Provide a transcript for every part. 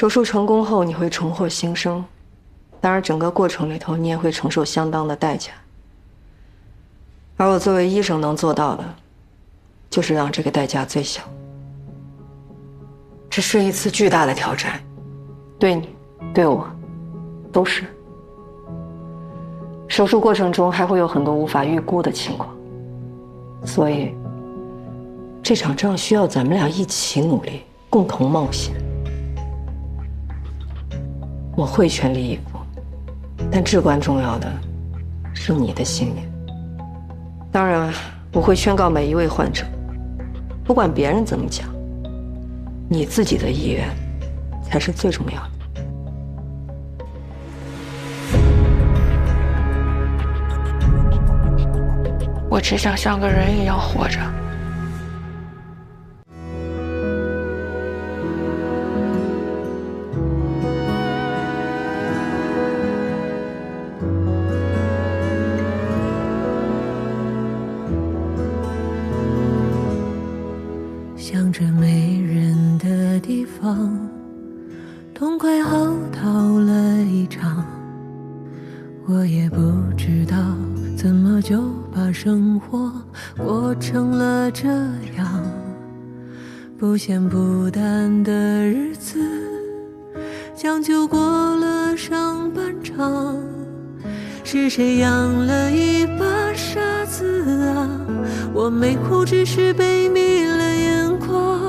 手术成功后，你会重获新生，当然整个过程里头你也会承受相当的代价。而我作为医生能做到的，就是让这个代价最小。这是一次巨大的挑战，对你，对我，都是。手术过程中还会有很多无法预估的情况，所以这场仗需要咱们俩一起努力，共同冒险。我会全力以赴，但至关重要的是你的信念。当然，我会宣告每一位患者，不管别人怎么讲，你自己的意愿才是最重要的。我只想像个人一样活着。向着没人的地方，痛快嚎啕了一场。我也不知道怎么就把生活过成了这样，不咸不淡的日子将就过了上半场。是谁养了一把沙子啊？我没哭，只是被迷了眼眶。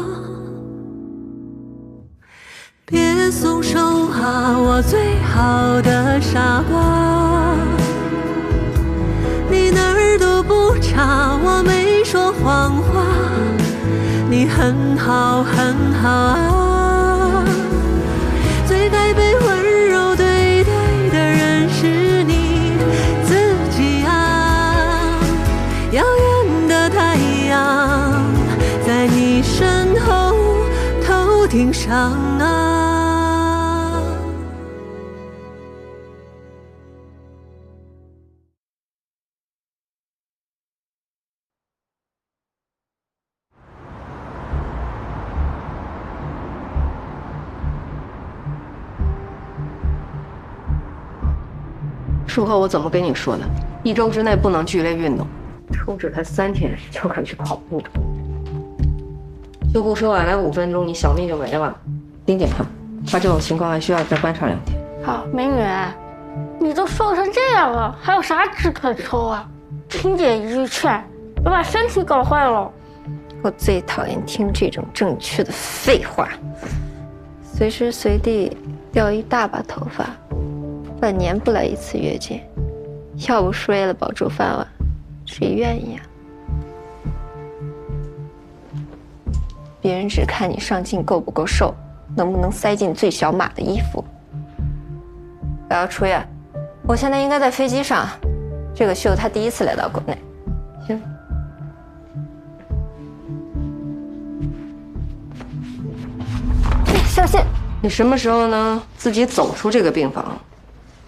别松手啊，我最好的傻瓜，你哪儿都不差，我没说谎话，你很好很好啊。最该被温柔对待的人是你自己啊。遥远的太阳在你身后头顶上啊。术后我怎么跟你说的？1周之内不能剧烈运动，抽脂才3天就敢去跑步。修复说晚来5分钟，你小命就没了。盯紧他，他这种情况还需要再观察2天。好，美女，你都瘦成这样了，还有啥脂可抽啊？听姐一句劝，别把身体搞坏了。我最讨厌听这种正确的废话。随时随地掉一大把头发，半年不来一次月经，要不是为了保住饭碗，谁愿意啊？别人只看你上镜够不够瘦，能不能塞进最小码的衣服。我要出院，我现在应该在飞机上。这个秀他第1次来到国内。行。小心！你什么时候呢自己走出这个病房，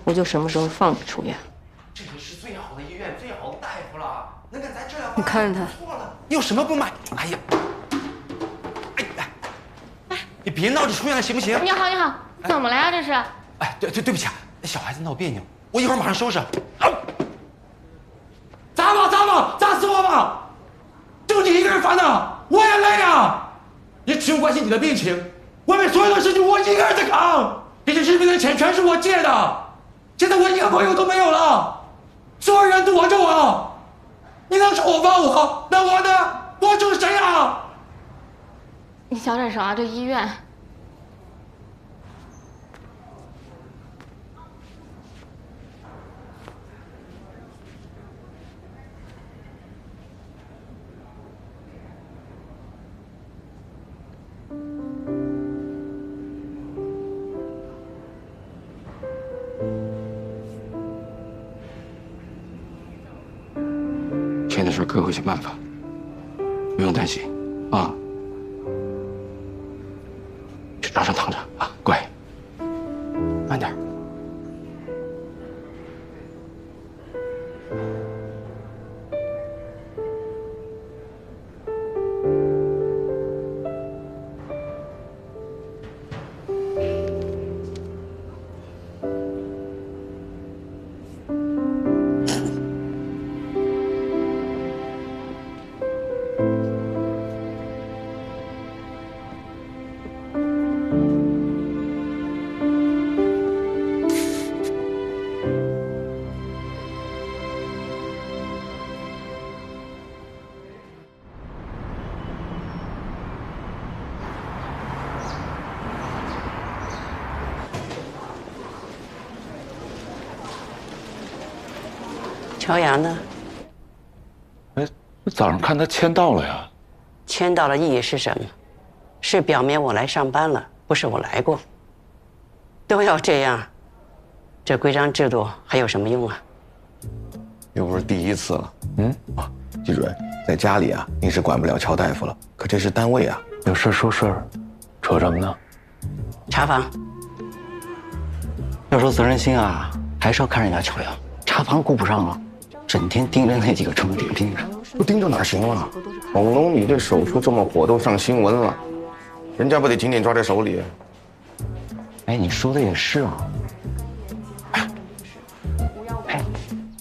我就什么时候放你出院。这里是最好的医院，最好的大夫了，能给咱治疗。你看着他，错了，你有什么不满？哎呀，你别闹着出院了，行不行？你好，你好，怎么了呀？这是？哎，对不起啊，小孩子闹别扭，我一会儿马上收拾。砸吧，砸死我吧！就你一个人烦恼，我也累啊！也只有关心你的病情，外面所有的事情我一个人在扛。这些治病的钱全是我借的，现在我一个朋友都没有了，所有人躲着我。你能说我帮我，那我呢？我就是谁啊？你小点声啊，这医院。钱的事哥会想办法，不用担心啊。去床上躺着啊，乖，慢点。乔阳呢？哎，早上看他签到了呀。签到的意义是什么？是表明我来上班了，不是我来过。都要这样，这规章制度还有什么用啊？又不是第一次了。季主任，在家里啊，您是管不了乔大夫了，可这是单位啊。有事说事儿，扯什么呢？查房。要说责任心啊，还是要看人家乔阳。查房顾不上了，整天盯着那几个重点病人。不盯着哪行啊？恐龙，你这手术这么火，都上新闻了，人家不得紧紧抓在手里？哎，你说的也是啊。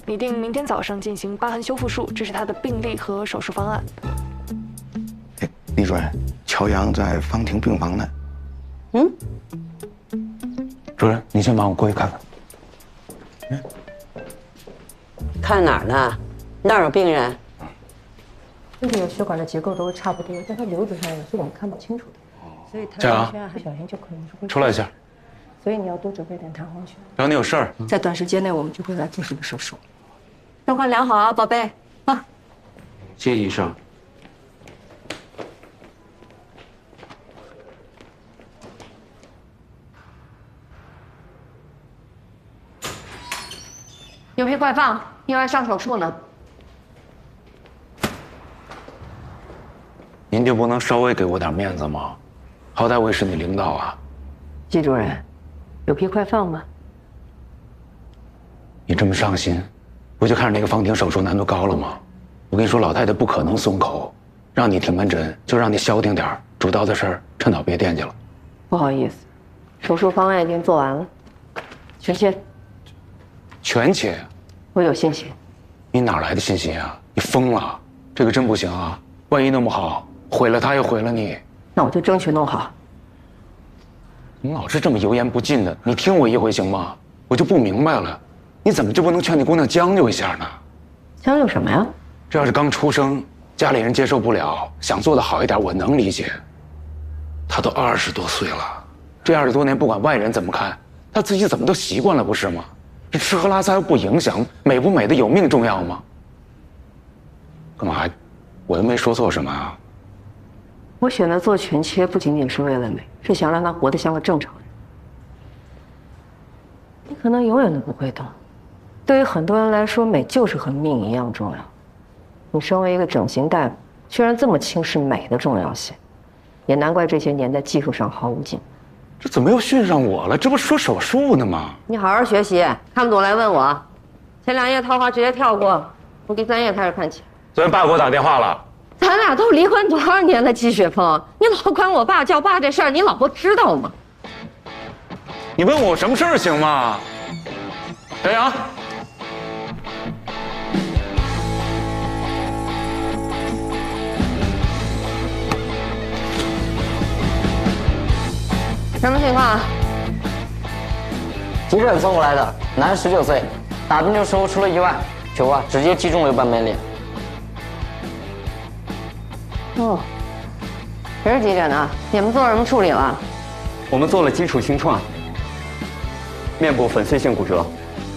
拟定明天早上进行疤痕修复术，这是他的病历和手术方案。哎，李主任，乔阳在方亭病房呢。主任，你先帮我过去看看。看哪儿呢？那儿有病人。身体有血管的结构都差不多，但它瘤子上也是我们看不清楚的，所以这样不小心就可能是会出来一下。所以你要多准备点弹簧血。只要你有事儿，在短时间内我们就会来做这个手术。状况良好啊，宝贝。谢谢医生。有批快放，意外上手术呢。您就不能稍微给我点面子吗？好歹我也是你领导啊。季主任，有批快放吗？你这么上心，不就看着那个方婷手术难度高了吗？我跟你说，老太太不可能松口，让你挺门诊就让你消停点，主刀的事儿趁早别惦记了。不好意思，手术方案已经做完了，全切。全切？我有信心。你哪来的信心啊？你疯了？这个真不行啊！万一弄不好，毁了他又毁了你。那我就争取弄好。你老是这么油盐不进的，你听我一回行吗？我就不明白了，你怎么就不能劝你姑娘将就一下呢？将就什么呀？这要是刚出生，家里人接受不了，想做得好一点，我能理解。她都20多岁了，这20多年不管外人怎么看，她自己怎么都习惯了，不是吗？这吃喝拉撒又不影响，美不美的有命重要吗？干嘛？我又没说错什么啊。我选择做全切不仅仅是为了美，是想让她活得像个正常人。你可能永远都不会懂，对于很多人来说，美就是和命一样重要。你身为一个整形大夫，居然这么轻视美的重要性，也难怪这些年在技术上毫无进步。这怎么又训上我了？这不是说手术呢吗？你好好学习，看不懂来问我。前2页套话直接跳过，从第3页开始看起。昨天爸给我打电话了。咱俩都离婚多少年了，季雪峰，你老管我爸叫爸这事儿，你老婆知道吗？你问我什么事儿行吗？小杨，什么情况啊？急诊送过来的，男，19岁，打针的时候出了意外，球啊直接击中了右半边脸。哦，谁是急诊的？你们做什么处理了？我们做了基础清创，面部粉碎性骨折，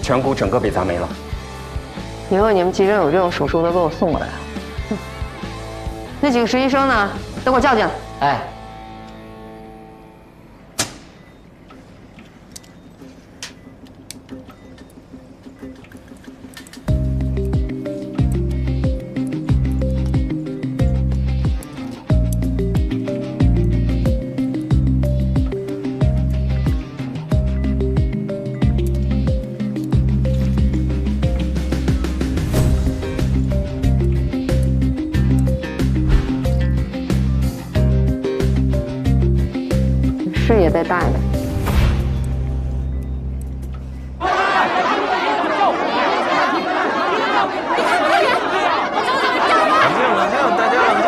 颧骨整个被砸没了。以后你们急诊有这种手术都给我送过来。那几个实习生呢？都给我叫进来。哎。视野再大一点。冷静，大家冷静。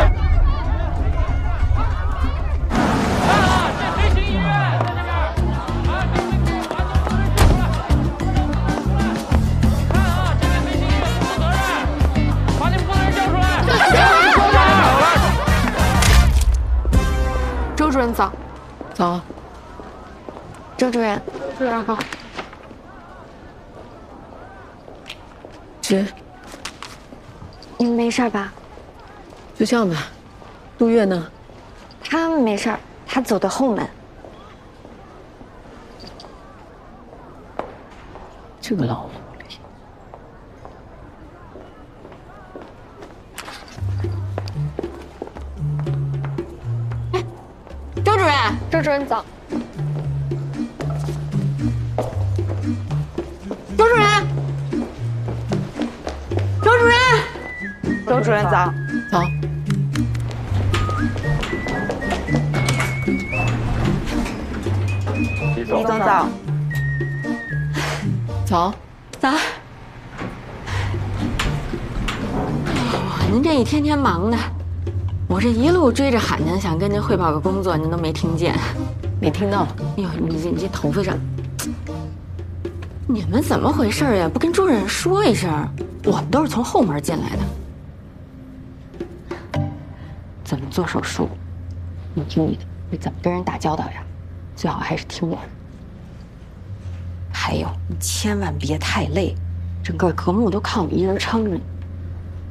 把你们工作人员叫出来！周主任早。早。周主任，主任好。纸您没事吧？就这样吧。杜月呢？他没事，他走的后门。这个老狐狸。周主任，周主任早。周主任，周主任，周主任早。早。李总早。早。早。您这一天天忙的，我这一路追着喊您，想跟您汇报个工作，您都没听见。没听到。哎呦，你这头发上，你们怎么回事呀？不跟主任说一声？我们都是从后门进来的。怎么做手术？你听你的，你怎么跟人打交道呀？最好还是听我的。还有，你千万别太累，整个科目都靠你一人撑着。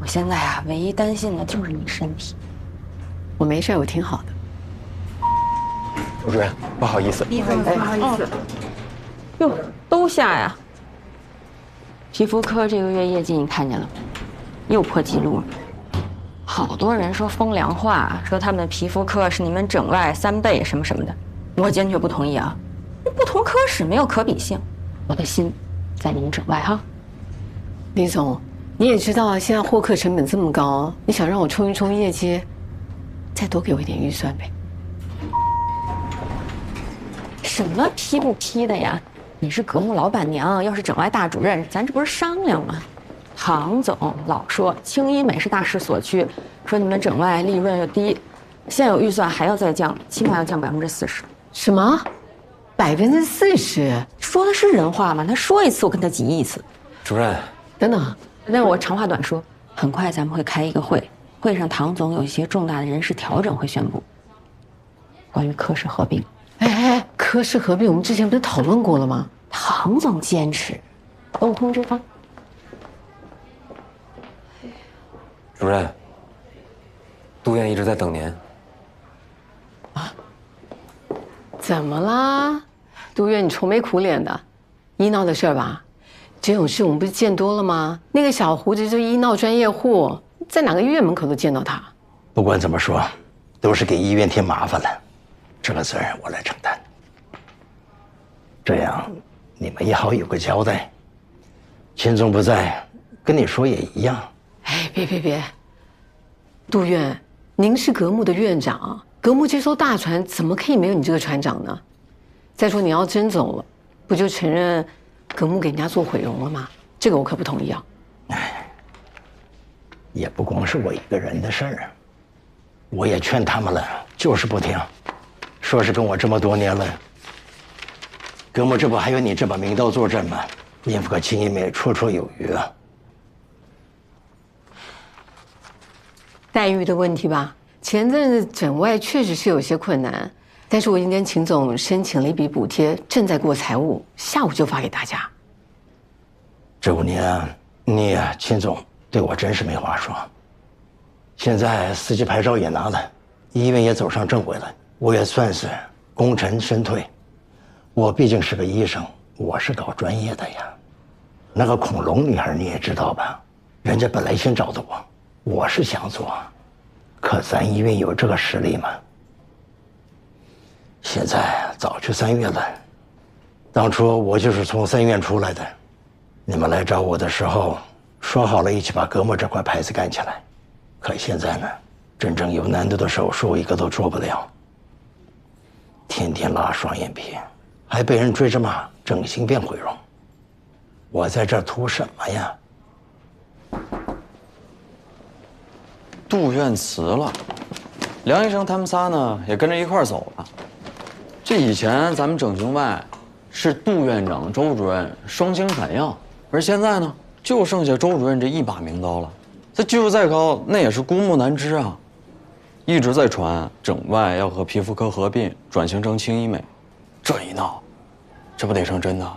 我现在啊，唯一担心的就是你身体。我没事，我挺好的。周主任，不好意思。李总，不好意思。哟，都下呀。皮肤科这个月业绩你看见了吗？又破纪录了。好多人说风凉话，说他们的皮肤科是你们整外3倍什么什么的，我坚决不同意啊！不同科室没有可比性，我的心在你们整外哈。李总，你也知道现在获客成本这么高，你想让我冲一冲业绩，再多给我一点预算呗。什么批不批的呀？你是格木老板娘，要是整外大主任，咱这不是商量吗？唐总老说轻医美是大势所趋，说你们整外利润又低，现有预算还要再降，起码要降40%。什么？40%？说的是人话吗？他说一次，我跟他急一次。主任，等等，那我长话短说，很快咱们会开一个会，会上唐总有一些重大的人事调整会宣布，关于科室合并。哎，科室合并我们之前不是讨论过了吗？唐总坚持，都通知他。主任，杜院一直在等您。啊？怎么啦？杜院，你愁眉苦脸的，医闹的事儿吧？这种事我们不是见多了吗？那个小胡子就是医闹专业户，在哪个医院门口都见到他。不管怎么说，都是给医院添麻烦了，这个责任我来承担。这样你们也好有个交代。秦总不在，跟你说也一样。哎，别，杜院，您是格木的院长，格木这艘大船怎么可以没有你这个船长呢？再说你要真走了，不就承认格木给人家做毁容了吗？这个我可不同意啊！哎，也不光是我一个人的事儿，我也劝他们了，就是不听，说是跟我这么多年了，格木这不还有你这把名刀坐镇吗？应付个轻医美绰绰有余啊。待遇的问题吧，前阵子整外确实是有些困难，但是我已经跟秦总申请了一笔补贴，正在过财务，下午就发给大家。这5年啊，你啊，秦总对我真是没话说。现在司机牌照也拿了，医院也走上正轨了，我也算是功成身退。我毕竟是个医生，我是搞专业的呀。那个恐龙女孩你也知道吧？人家本来先找的我，我是想做，可咱医院有这个实力吗？现在早去3月了，当初我就是从3院出来的。你们来找我的时候，说好了一起把格木这块牌子干起来，可现在呢，真正有难度的手术一个都做不了，天天拉双眼皮，还被人追着骂整形变毁容，我在这儿图什么呀？杜院辞了，梁医生他们仨呢也跟着一块儿走了。这以前咱们整形外是杜院长、周主任双星闪耀，而现在呢就剩下周主任这一把名刀了。他技术再高，那也是孤木难支啊。一直在传整外要和皮肤科合并，转型成轻医美，这一闹，这不得成真的？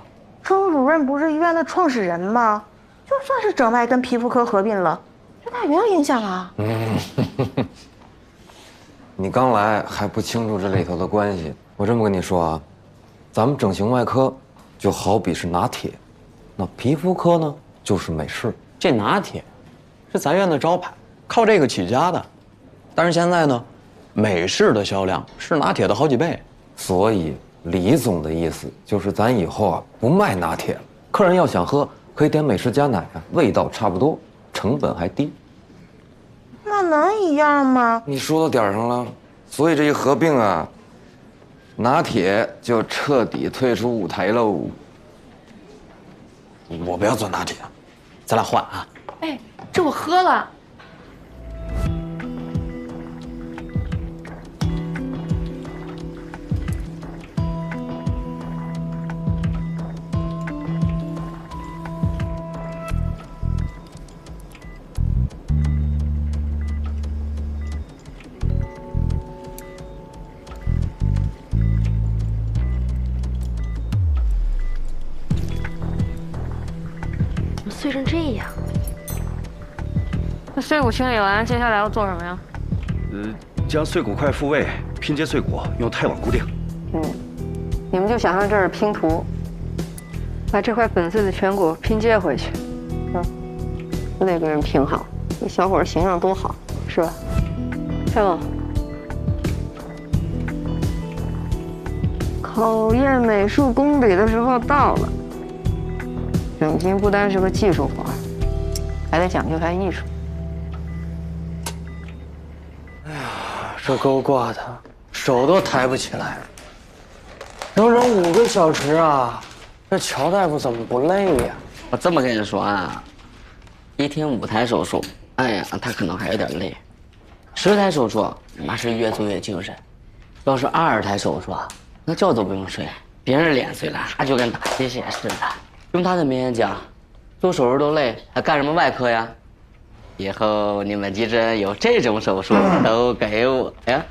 周主任不是医院的创始人吗？就算是整外跟皮肤科合并了，这大元影响了？你刚来还不清楚这里头的关系。我这么跟你说啊，咱们整形外科就好比是拿铁，那皮肤科呢就是美式。这拿铁是咱院的招牌，靠这个起家的。但是现在呢，美式的销量是拿铁的好几倍。所以李总的意思就是咱以后啊不卖拿铁了，客人要想喝可以点美式加奶啊，味道差不多，成本还低。那能一样吗？你说到点儿上了，所以这一合并啊，拿铁就彻底退出舞台喽。我不要做拿铁，咱俩换啊。哎，这我喝了。碎成这样，那碎骨清理完，接下来要做什么呀？将碎骨块复位，拼接碎骨，用钛网固定。你们就想象这是拼图，把这块粉碎的颧骨拼接回去。那个人拼好，这小伙形象多好，是吧？太棒！考验美术功底的时候到了。整形不单是个技术活，还得讲究下艺术。哎呀，这钩挂的手都抬不起来了，整整5个小时啊！这乔大夫怎么不累呀？我这么跟你说啊，一天5台手术，哎呀，他可能还有点累。10台手术那是越做越精神，要是20台手术，那觉都不用睡，别人脸碎了，他就跟打鸡血似的。用他的名言讲，做手术都累，还干什么外科呀？以后你们急诊有这种手术都给我呀。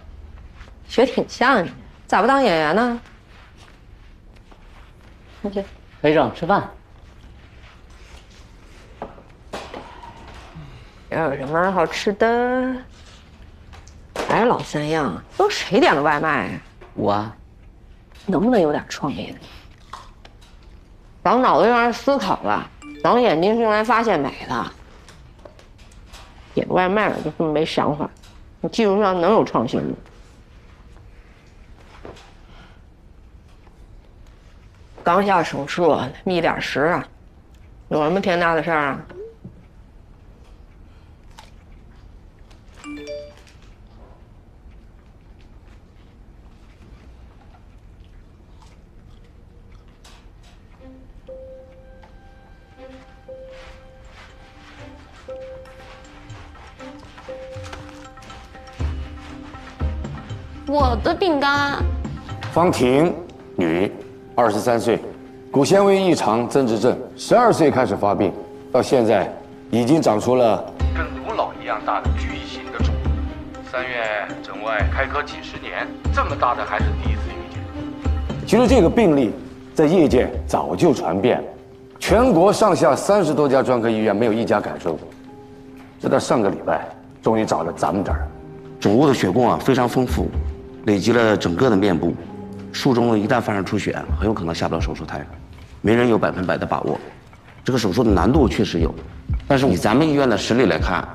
学挺像你，咋不当演员呢？那去，裴正吃饭。要有什么好吃的？还是老三样，都谁点的外卖啊？我，能不能有点创意呢？咱脑子用来思考吧，咱眼睛是用来发现美的。点外卖了就这么没想法，你技术上能有创新吗？刚下手术1点10啊，有什么天大的事儿啊？我的病单。方婷，女，23岁，骨纤维异常增殖症，12岁开始发病，到现在已经长出了跟卢老一样大的巨型的肿。3月整外开科几10年，这么大的还是第一次遇见。其实这个病例在业界早就传遍了，全国上下30多家专科医院没有一家敢收。直到上个礼拜，终于找了咱们这儿。肿物的血供啊非常丰富，累积了整个的面部，术中一旦发生出血，很有可能下不了手术台，没人有100%的把握。这个手术的难度确实有，但是以咱们医院的实力来看，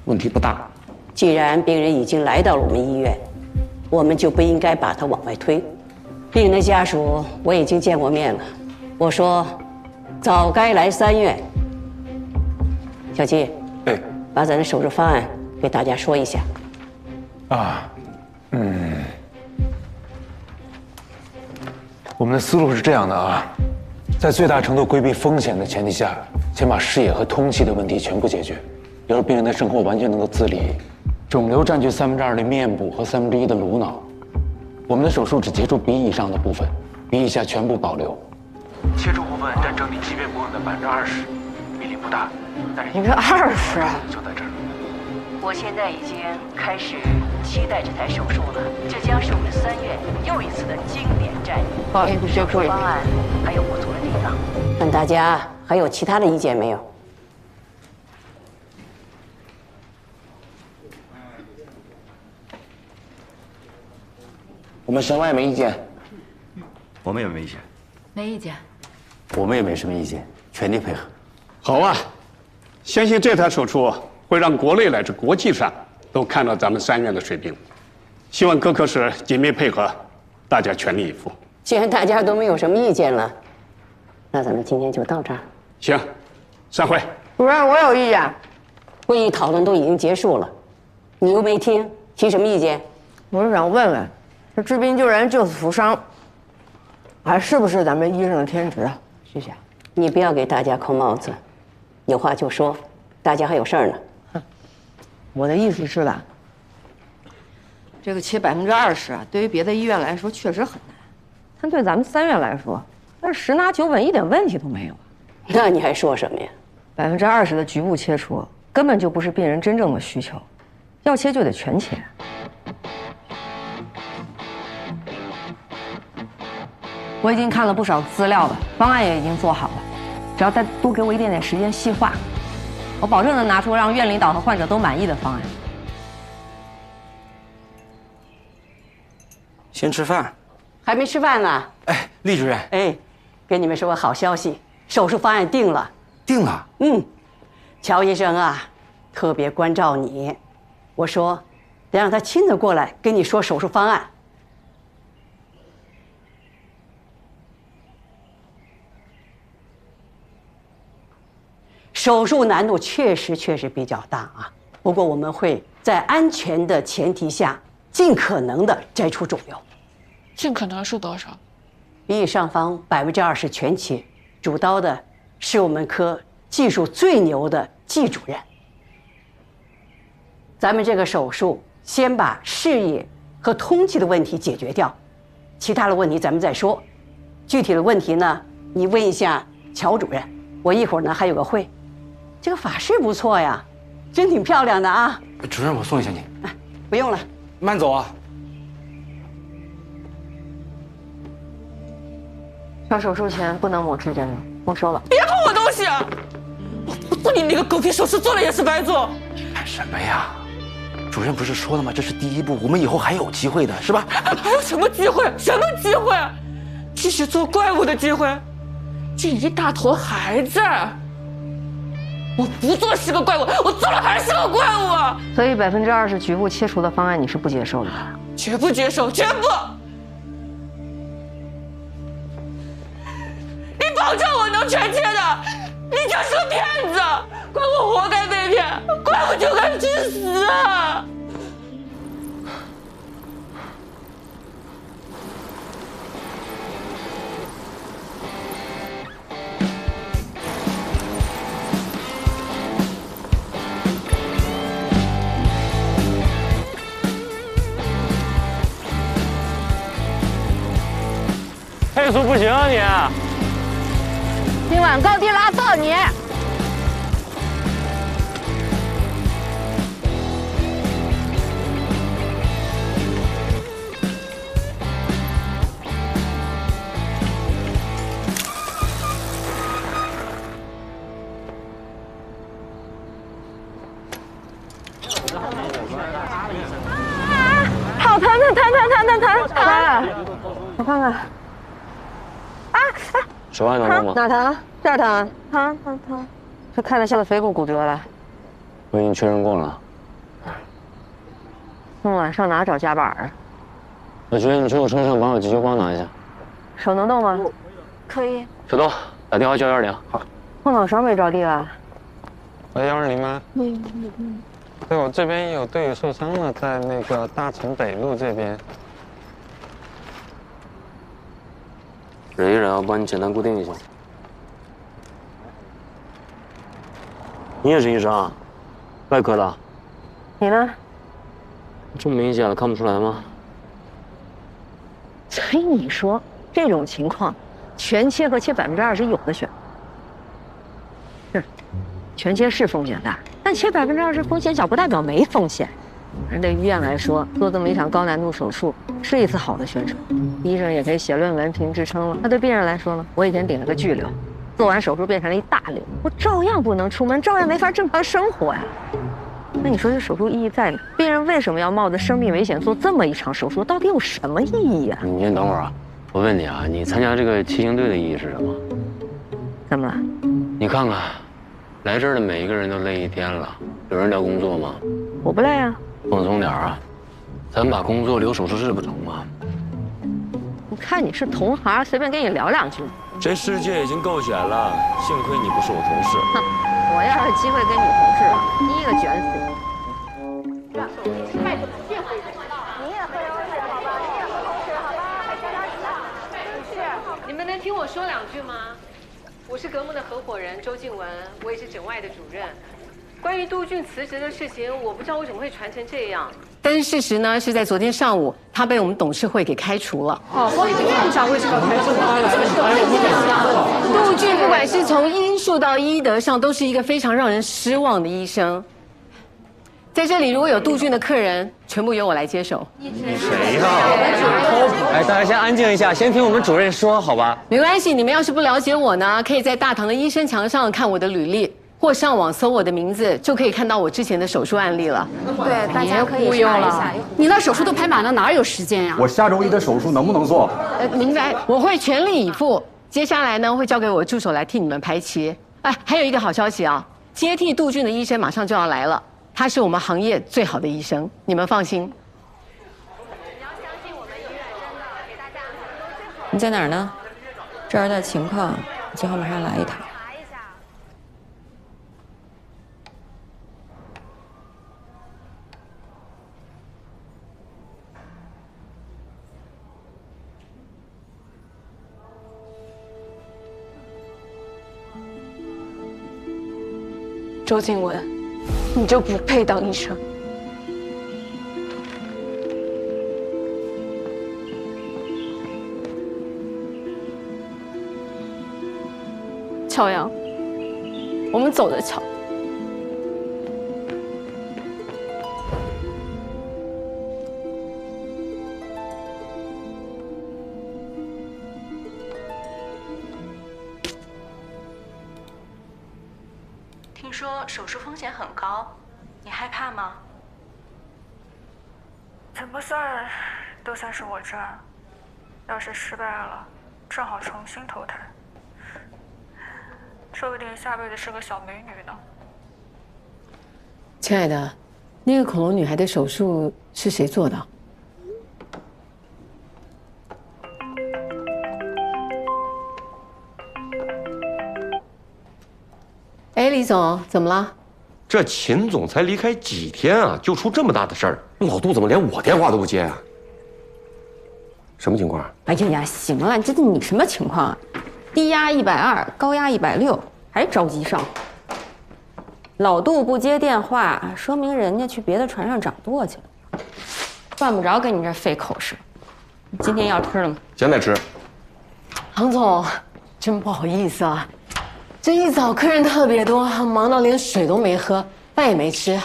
问题不大。既然病人已经来到了我们医院，我们就不应该把他往外推。病人的家属我已经见过面了，我说早该来3院。小季，把咱的手术方案给大家说一下。我们的思路是这样的啊，在最大程度规避风险的前提下，先把视野和通气的问题全部解决，有了病人的生活完全能够自理。肿瘤占据2/3的面部和1/3的颅脑，我们的手术只切除鼻以上的部分，鼻以下全部保留。切除部分占整体疾病部分的20%，比例不大，但是你这20啊？就在这儿。我现在已经开始期待这台手术了，这将是我们3院又一次的经典战役。不好意思，手术方案还有不足的地方。看大家还有其他的意见没有？我们省外没意见。我们也没意见。没意见。我们也没什么意见，全力配合。好啊，相信这台手术会让国内乃至国际上都看到咱们3院的水平。希望各科室紧密配合，大家全力以赴。既然大家都没有什么意见了，那咱们今天就到这儿。行，散会。主任，我有意见。会议讨论都已经结束了，你又没听，提什么意见？我是想问问，这治病救人救死扶伤，还是不是咱们医生的天职啊？谢谢。你不要给大家扣帽子，有话就说，大家还有事儿呢。我的意思是吧，这个切20%啊，对于别的医院来说确实很难，但对咱们3院来说，那十拿9稳，一点问题都没有。那你还说什么呀？20%的局部切除根本就不是病人真正的需求，要切就得全切。我已经看了不少资料了，方案也已经做好了，只要再多给我一点点时间细化，我保证能拿出让院领导和患者都满意的方案。先吃饭。还没吃饭呢。哎，厉主任。哎，跟你们说个好消息，手术方案定了。定了。乔医生啊，特别关照你，我说得让他亲自过来跟你说手术方案。手术难度确实比较大啊，不过我们会在安全的前提下，尽可能的摘除肿瘤。尽可能是多少？鼻翼上方20%全切，主刀的是我们科技术最牛的季主任。咱们这个手术先把视野和通气的问题解决掉，其他的问题咱们再说。具体的问题呢，你问一下乔主任，我一会儿呢还有个会。这个法式不错呀，真挺漂亮的啊。主任，我送一下你。不用了，慢走啊。上手术前不能抹指甲油，没收了。别碰我东西！我做你那个狗屁手术做了也是白做。干什么呀？主任不是说了吗？这是第一步，我们以后还有机会的，是吧？还有什么机会？什么机会？继续做怪物的机会？这一大坨还在。我不做是个怪物，我做了还是个怪物。所以20%局部切除的方案你是不接受的？绝不接受，绝不！你保证我能全切的，你就是个骗子！怪物活该被骗，怪物就该去死啊！配速不行啊你！今晚高低拉色你！好疼！我看看。手还能动吗？哪疼？这儿疼。疼。是开了下的腓骨骨折了。我已经确认过了。那晚上哪找夹板啊？我觉得你去我车上把我急救包拿一下。手能动吗？可以。小豆，打电话叫120。好。后脑勺没着地啊？喂，120吗？对，我这边有队友受伤了，在那个大城北路这边。忍一忍，我帮你简单固定一下。你也是医生啊？外科的？你呢？这么明显了，看不出来吗？所以你说这种情况，全切和切20%有的选。是，全切是风险大，但切20%风险小不代表没风险。而对医院来说，做这么一场高难度手术是一次好的宣传，医生也可以写论文评职称了。那对病人来说呢？我以前顶了个巨瘤，做完手术变成了一大瘤，我照样不能出门，照样没法正常生活呀。那你说这手术意义在哪？病人为什么要冒着生命危险做这么一场手术？到底有什么意义啊？你先等会儿啊，我问你啊，你参加这个骑行队的意义是什么？怎么了？你看看，来这儿的每一个人都累一天了，有人聊工作吗？我不累啊。放松点啊，咱把工作留手术室不成吗？你看你是同行，随便跟你聊两句。这世界已经够险了，幸亏你不是我同事。哼，我要是机会跟你同事啊，第一个卷死你。你们能听我说两句吗？我是格木的合伙人周静文，我也是整外的主任。关于杜俊辞职的事情，我不知道为什么会传成这样。但是事实呢，是在昨天上午，他被我们董事会给开除了。哦，院长为什么要开除他？杜俊不管是从医术到医德上，都是一个非常让人失望的医生。在这里，如果有杜俊的客人，全部由我来接手。你谁呀？哎，大家先安静一下，先听我们主任说，好吧？没关系，你们要是不了解我呢，可以在大堂的医生墙上看我的履历。或上网搜我的名字，就可以看到我之前的手术案例了。对，大家可以查一下。你那手术都排满了，哪有时间呀？我下周一的手术能不能做？明白，我会全力以赴。接下来呢，会交给我助手来替你们排期。哎，还有一个好消息啊，接替杜俊的医生马上就要来了，他是我们行业最好的医生，你们放心。你在哪儿呢？这儿的情况，最后马上来一趟。周静文，你就不配当医生。乔阳，我们走着瞧。听说手术风险很高，你害怕吗？怎么算都算是我赚，要是失败了，正好重新投胎，说不定下辈子是个小美女呢。亲爱的，那个恐龙女孩的手术是谁做的？哎，李总，怎么了？这秦总才离开几天啊，就出这么大的事儿，老杜怎么连我电话都不接啊？什么情况？哎呀呀，行了，这你什么情况啊？低压120，高压160，还着急上？老杜不接电话，说明人家去别的船上掌舵去了，犯不着跟你这费口舌。你今天要吃了吗？现在吃。杭总，真不好意思啊。这一早客人特别多，忙到连水都没喝，饭也没吃。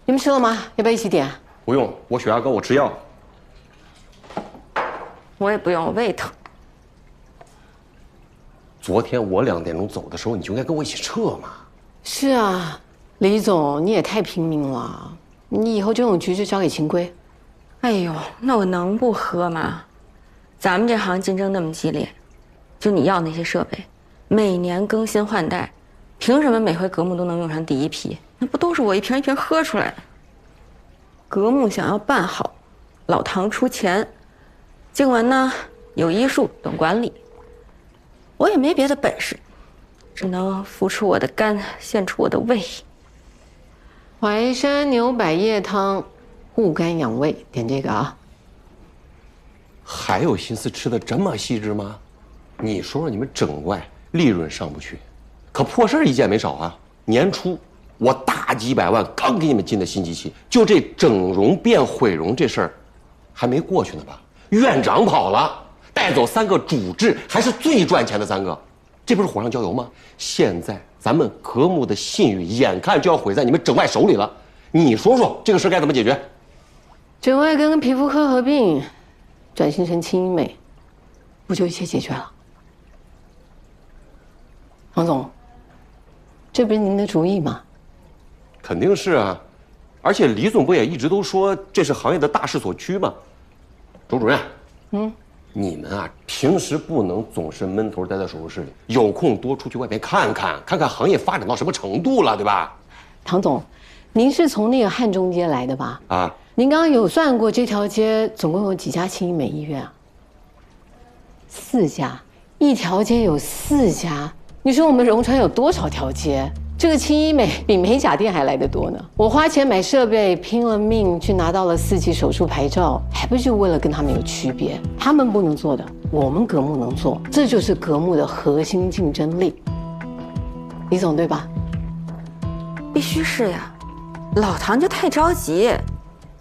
你们吃了吗？要不要一起点？不用，我血压高，我吃药。我也不用，我胃疼。昨天我2点钟走的时候，你就应该跟我一起撤嘛。是啊，李总，你也太拼命了。你以后这种局就交给秦归。哎呦，那我能不喝吗？咱们这行竞争那么激烈，就你要那些设备。每年更新换代，凭什么每回格木都能用上第一批？那不都是我一瓶一瓶喝出来的？格木想要办好，老唐出钱，静文呢有医术懂管理，我也没别的本事，只能付出我的肝，献出我的胃。淮山牛百叶汤，护肝养胃，点这个啊。还有心思吃的这么细致吗？你说说你们整外。利润上不去，可破事儿一件没少啊！年初我大几百万刚给你们进的新机器，就这整容变毁容这事儿，还没过去呢吧？院长跑了，带走3个主治，还是最赚钱的3个，这不是火上浇油吗？现在咱们格木的信誉眼看就要毁在你们整外手里了，你说说这个事该怎么解决？整外跟皮肤科合并，转型成轻医美，不就一切解决了？王总，这不是您的主意吗？肯定是啊，而且李总不也一直都说这是行业的大势所趋吗？周主任，你们啊，平时不能总是闷头待在手术室里，有空多出去外面看看，看看行业发展到什么程度了，对吧？唐总，您是从那个汉中街来的吧？啊，您刚刚有算过这条街总共有几家轻医美医院啊？4家，一条街有4家。你说我们荣川有多少条街？这个轻医美比美甲店还来得多呢。我花钱买设备，拼了命去拿到了4级手术牌照，还不就为了跟他们有区别？他们不能做的，我们格木能做，这就是格木的核心竞争力。李总，对吧？必须是呀，老唐就太着急，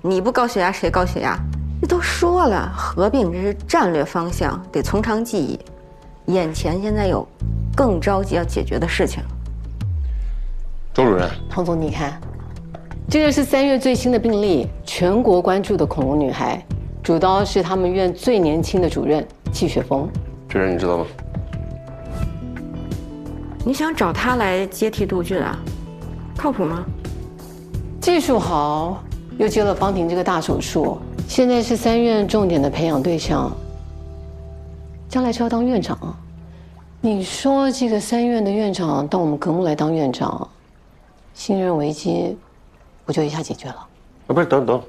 你不高血压谁高血压？这都说了，合并这是战略方向，得从长计议。眼前现在有更着急要解决的事情。周主任，唐总，你看，这个是3月最新的病例，全国关注的恐龙女孩，主刀是他们院最年轻的主任季雪峰。这人你知道吗？你想找他来接替杜俊啊？靠谱吗？技术好，又接了方婷这个大手术，现在是3院重点的培养对象，将来是要当院长。你说这个3院的院长到我们格木来当院长，信任危机不就一下解决了？啊，不是，等，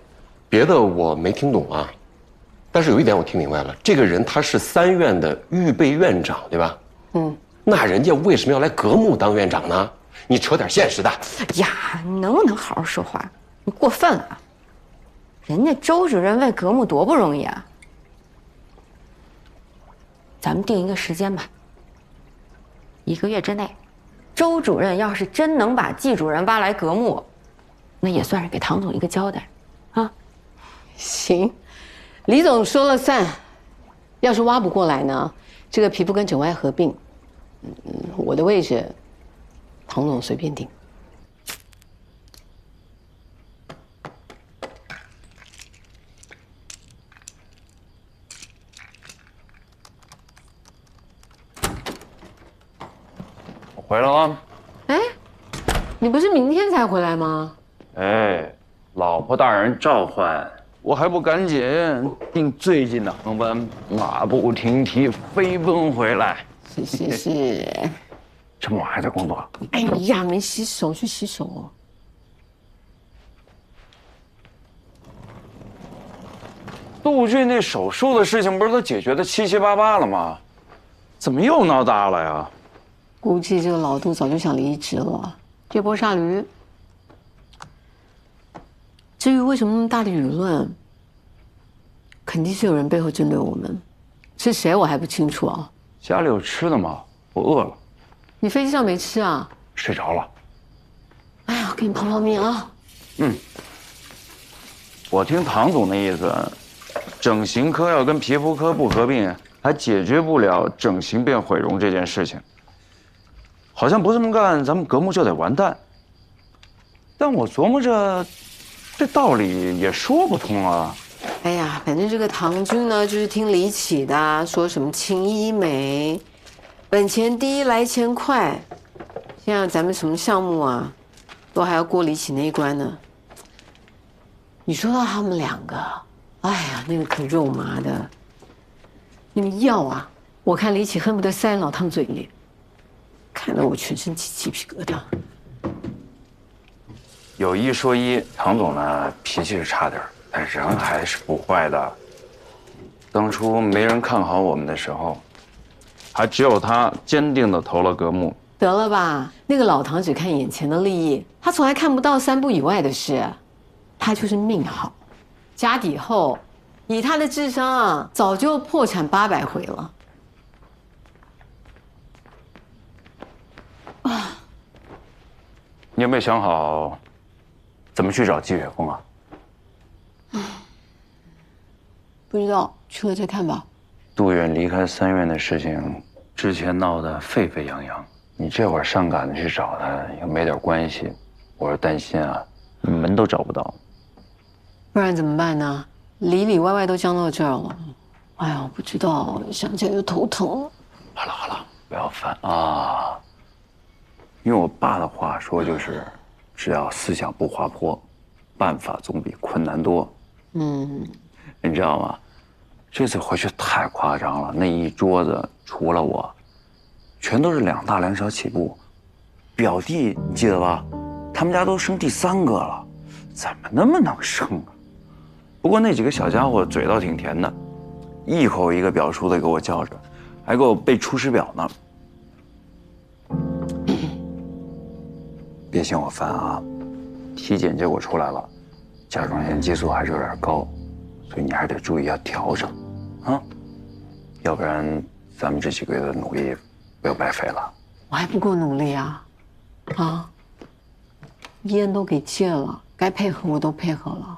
别的我没听懂啊，但是有一点我听明白了，这个人他是3院的预备院长，对吧？那人家为什么要来格木当院长呢？你扯点现实的。呀，你能不能好好说话？你过分了。人家周主任为格木多不容易啊。咱们定一个时间吧，1个月之内，周主任要是真能把季主任挖来格木，那也算是给唐总一个交代，啊。行，李总说了算。要是挖不过来呢，这个皮肤跟整外合并，我的位置，唐总随便定。我回来了。哎，你不是明天才回来吗？哎，老婆大人召唤，我还不赶紧订最近的航班，马不停蹄飞奔回来。是。这么晚还在工作？哎呀，没洗手，去洗手。杜俊那手术的事情不是都解决的七七八八了吗？怎么又闹大了呀？估计这个老杜早就想离职了，这波杀驴。至于为什么那么大的舆论，肯定是有人背后针对我们，是谁我还不清楚啊。家里有吃的吗？我饿了。你飞机上没吃啊？睡着了。哎呀，给你泡泡面啊。我听唐总的意思，整形科要跟皮肤科不合并，还解决不了整形变毁容这件事情。好像不这么干，咱们格木就得完蛋。但我琢磨着，这道理也说不通啊。哎呀，反正这个唐军呢，就是听李启的，说什么轻医美，本钱低来钱快。现在咱们什么项目啊，都还要过李启那一关呢。你说到他们2个，哎呀，那个可肉麻的，那个药啊，我看李启恨不得塞老汤嘴里，看得我全身起鸡皮疙瘩。有一说一，唐总呢脾气是差点，但人还是不坏的。当初没人看好我们的时候，还只有他坚定地投了格木。得了吧，那个老唐只看眼前的利益，他从来看不到3步以外的事。他就是命好，家底厚，以他的智商啊，早就破产800回了。你有没有想好怎么去找季雪峰啊？不知道，去了再看吧。杜远离开3院的事情，之前闹得沸沸扬扬，你这会儿上赶着去找他，又没点关系，我是担心啊，门都找不到。不然怎么办呢？里里外外都僵到这儿了。哎呀，不知道，想起来就头疼。好了，不要烦啊。因为我爸的话说就是，只要思想不滑坡，办法总比困难多。你知道吗？这次回去太夸张了，那一桌子除了我，全都是2大2小起步。表弟你记得吧？他们家都生第3个了，怎么那么能生啊？不过那几个小家伙嘴倒挺甜的，一口一个表叔的给我叫着，还给我背出师表呢。别嫌我烦啊！体检结果出来了，甲状腺激素还是有点高，所以你还是得注意要调整，啊，要不然咱们这几个月的努力不要白费了。我还不够努力啊！啊，烟都给戒了，该配合我都配合了，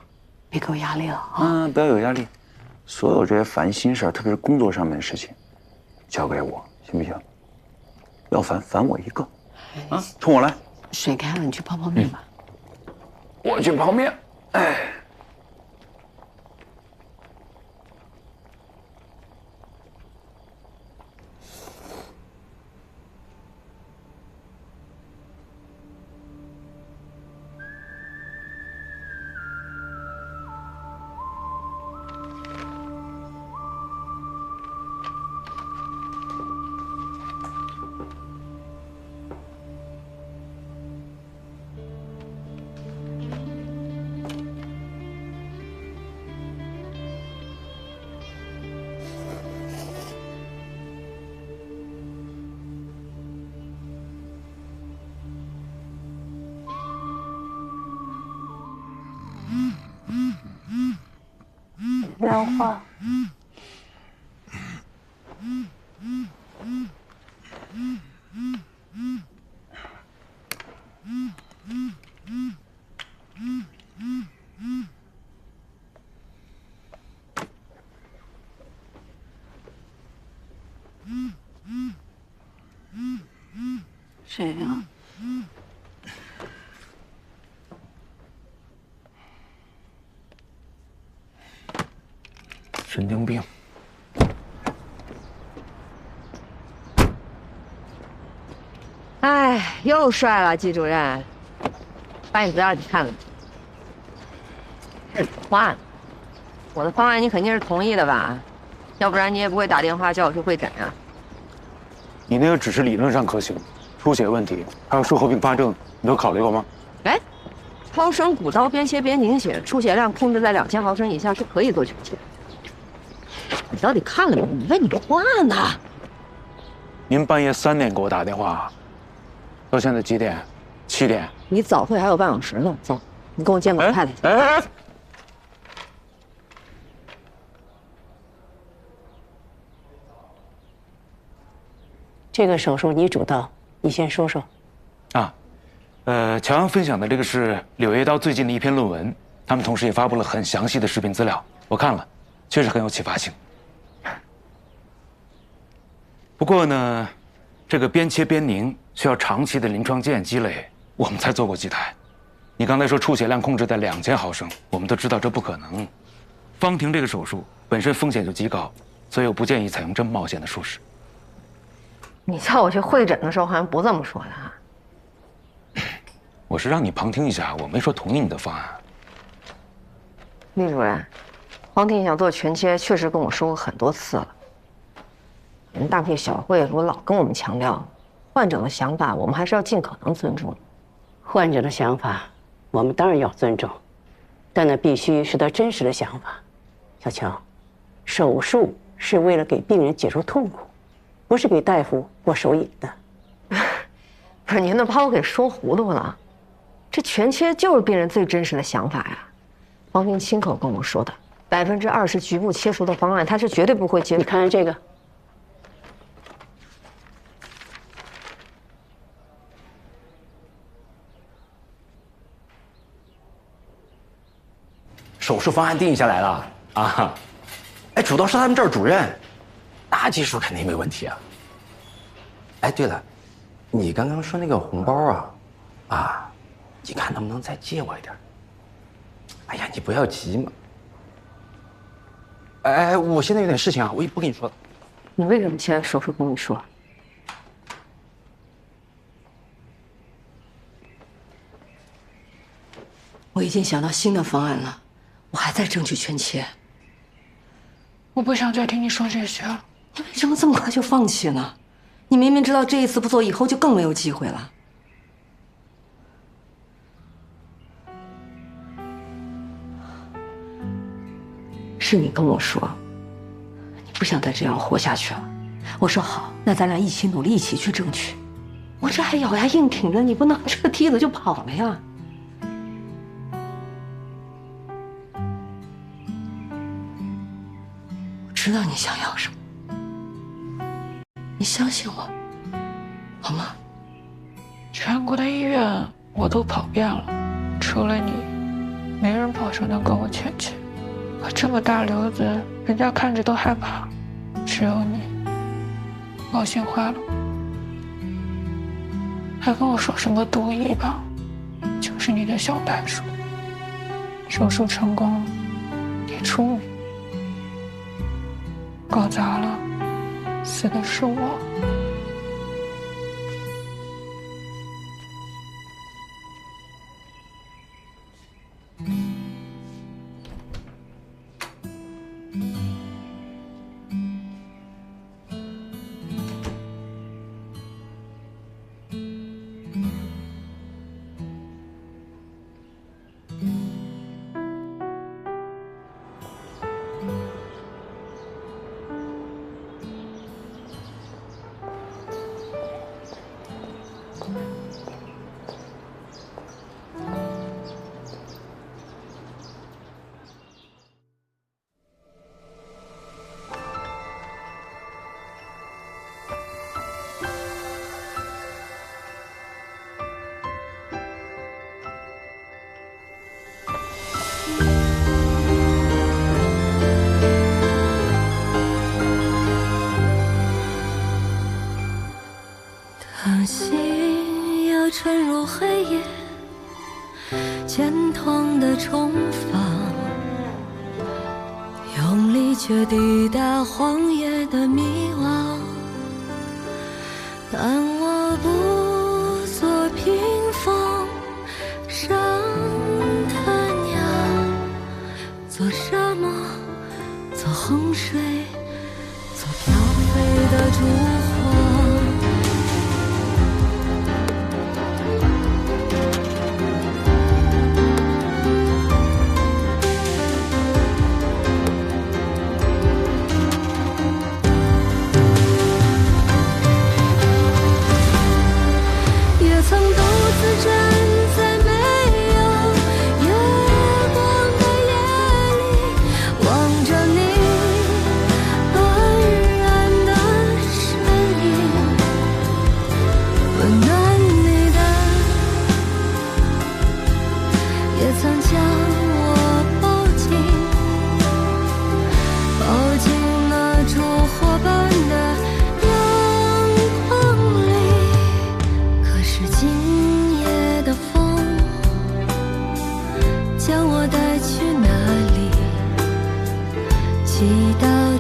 别给我压力了啊！不要有压力，所有这些烦心事儿，特别是工作上面的事情，交给我，行不行？要烦我一个，啊，冲我来。水开了，你去泡泡面吧。我去泡面。哎。兰花。谁呀？神经病！哎，又帅了，季主任，把你资料你看了没？换，我的方案你肯定是同意的吧？要不然你也不会打电话叫我去会诊呀。你那个只是理论上可行，出血问题还有术后并发症，你都考虑过吗？哎，超声骨刀边切边凝血，出血量控制在2000毫升以下是可以做全切。你到底看了没？你问你话呢？您半夜3点给我打电话，到现在几点？7点。你早会还有半小时呢，走，你跟我见老太太去。哎，这个手术你主刀，你先说说。啊，乔阳分享的这个是《柳叶刀》最近的一篇论文，他们同时也发布了很详细的视频资料，我看了，确实很有启发性。不过呢，这个边切边凝需要长期的临床经验积累，我们才做过几台。你刚才说出血量控制在2000毫升，我们都知道这不可能。方婷这个手术本身风险就极高，所以我不建议采用这么冒险的术式。你叫我去会诊的时候好像不这么说的啊。我是让你旁听一下，我没说同意你的方案。厉主任，黄婷想做全切，确实跟我说过很多次了。人大会小会如果老跟我们强调患者的想法，我们还是要尽可能尊重。患者的想法，我们当然要尊重，但那必须是他真实的想法。小乔，手术是为了给病人解除痛苦，不是给大夫过手瘾的。不是您都把我给说糊涂了，这全切就是病人最真实的想法呀。黄婷亲口跟我说的，20%局部切除的方案，他是绝对不会接受。你看看这个。手术方案定下来了啊！哎，主刀是他们这儿主任，那技术肯定没问题啊。哎，对了，你刚刚说那个红包啊，你看能不能再借我一点？哎呀，你不要急嘛。哎，我现在有点事情啊，我也不跟你说了。你为什么现在手术跟我说？我已经想到新的方案了，我还在争取全切。我不想再听你说这些了。你为什么这么快就放弃呢？你明明知道这一次不做，以后就更没有机会了。是你跟我说，你不想再这样活下去了。我说好，那咱俩一起努力，一起去争取。我这还咬牙硬挺着，你不能这个梯子就跑了呀。我知道你想要什么，你相信我，好吗？全国的医院我都跑遍了，除了你，没人保证能跟我全切。我这么大瘤子，人家看着都害怕，只有你，高兴坏了。还跟我说什么毒医吧，就是你的小白鼠。手术成功了，你出名；搞砸了，死的是我。当心要沉入黑夜，渐痛的重放，用力却抵达荒野的迷惘。但我不做屏风上的鸟，做沙漠，做洪水，做飘飞的烛火。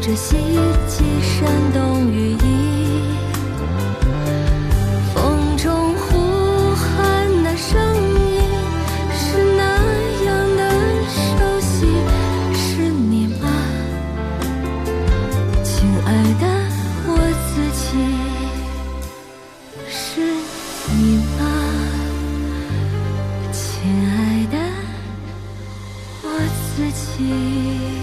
这希冀山东羽翼，风中呼喊的声音是那样的熟悉，是你吗，亲爱的我自己，是你吗，亲爱的我自己。